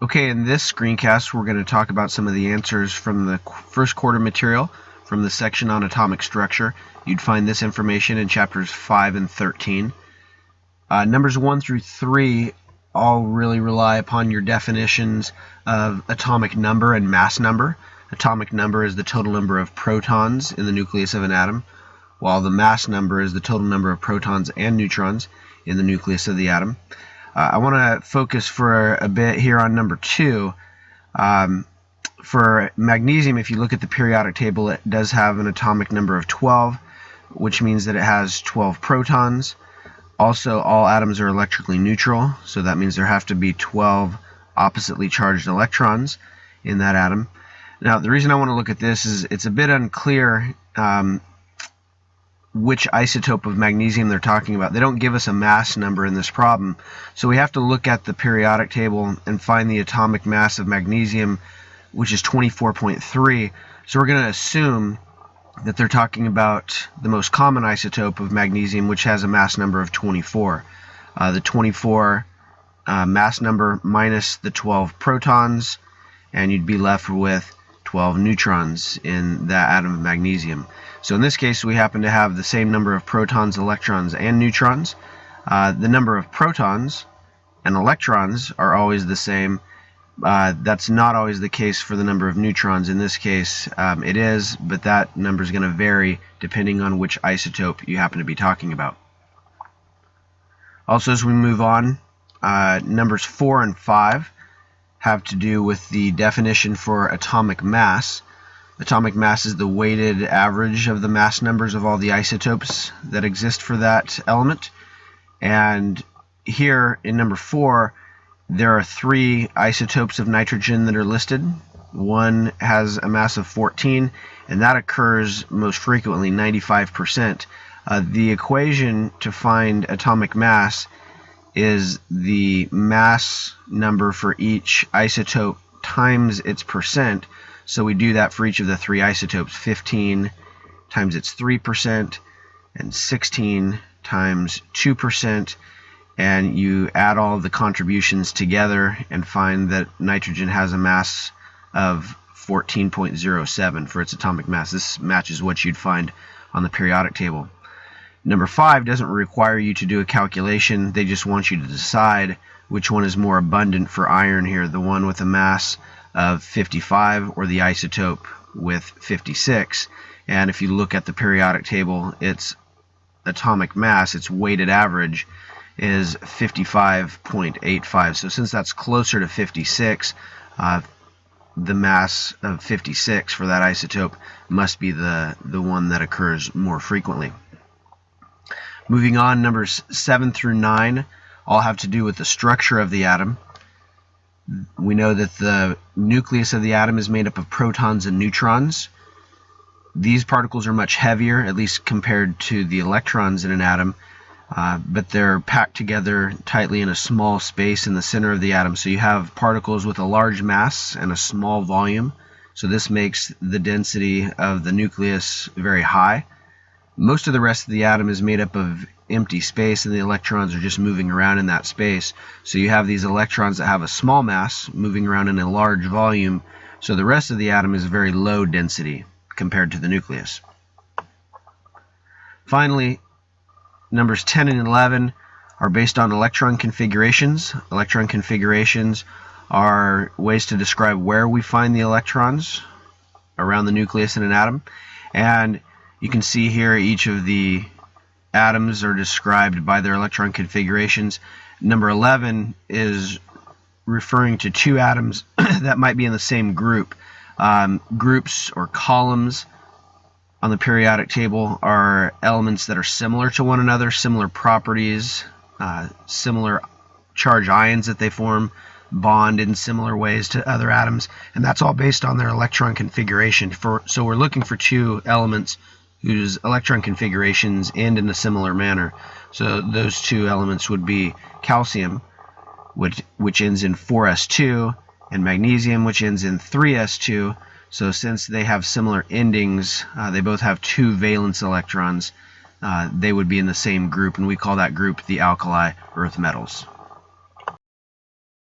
Okay, in this screencast, we're going to talk about some of the answers from the first quarter material from the section on atomic structure. You'd find this information in chapters 5 and 13. Numbers 1 through 3 all really rely upon your definitions of atomic number and mass number. Atomic number is the total number of protons in the nucleus of an atom, while the mass number is the total number of protons and neutrons in the nucleus of the atom. I want to focus for a bit here on number 2. For magnesium, if you look at the periodic table, it does have an atomic number of 12, which means that it has 12 protons. Also, all atoms are electrically neutral, so that means there have to be 12 oppositely charged electrons in that atom. Now, the reason I want to look at this is it's a bit unclear which isotope of magnesium they're talking about. They don't give us a mass number in this problem, so we have to look at the periodic table and find the atomic mass of magnesium, which is 24.3. So we're going to assume that they're talking about the most common isotope of magnesium, which has a mass number of 24. The 24 mass number minus the 12 protons, and you'd be left with 12 neutrons in that atom of magnesium. So in this case, we happen to have the same number of protons, electrons, and neutrons. The number of protons and electrons are always the same. That's not always the case for the number of neutrons. In this case, it is, but that number is going to vary depending on which isotope you happen to be talking about. Also, as we move on, numbers 4 and 5 have to do with the definition for atomic mass. Atomic mass is the weighted average of the mass numbers of all the isotopes that exist for that element. And here in number 4, there are 3 isotopes of nitrogen that are listed. One has a mass of 14, and that occurs most frequently, 95%. The equation to find atomic mass is the mass number for each isotope times its percent. So we do that for each of the 3 isotopes. 15 times its 3%, and 16 times 2%. And you add all the contributions together and find that nitrogen has a mass of 14.07 for its atomic mass. This matches what you'd find on the periodic table. Number 5 doesn't require you to do a calculation. They just want you to decide which one is more abundant for iron here, the one with a mass of 55 or the isotope with 56. And if you look at the periodic table, its atomic mass, its weighted average, is 55.85. So since that's closer to 56, the mass of 56 for that isotope must be the one that occurs more frequently. Moving on, numbers 7 through 9 all have to do with the structure of the atom. We know that the nucleus of the atom is made up of protons and neutrons. These particles are much heavier, at least compared to the electrons in an atom, but they're packed together tightly in a small space in the center of the atom. So you have particles with a large mass and a small volume. So this makes the density of the nucleus very high. Most of the rest of the atom is made up of empty space, and the electrons are just moving around in that space. So you have these electrons that have a small mass moving around in a large volume. So the rest of the atom is very low density compared to the nucleus. Finally, numbers 10 and 11 are based on electron configurations. Electron configurations are ways to describe where we find the electrons around the nucleus in an atom. And you can see here each of the atoms are described by their electron configurations. Number 11 is referring to 2 atoms that might be in the same group. Groups or columns on the periodic table are elements that are similar to one another, similar properties, similar charge ions that they form, bond in similar ways to other atoms, and that's all based on their electron configuration. So we're looking for 2 elements whose electron configurations end in a similar manner. So those 2 elements would be calcium, which ends in 4s2, and magnesium, which ends in 3s2. So since they have similar endings, they both have 2 valence electrons, they would be in the same group, and we call that group the alkali earth metals.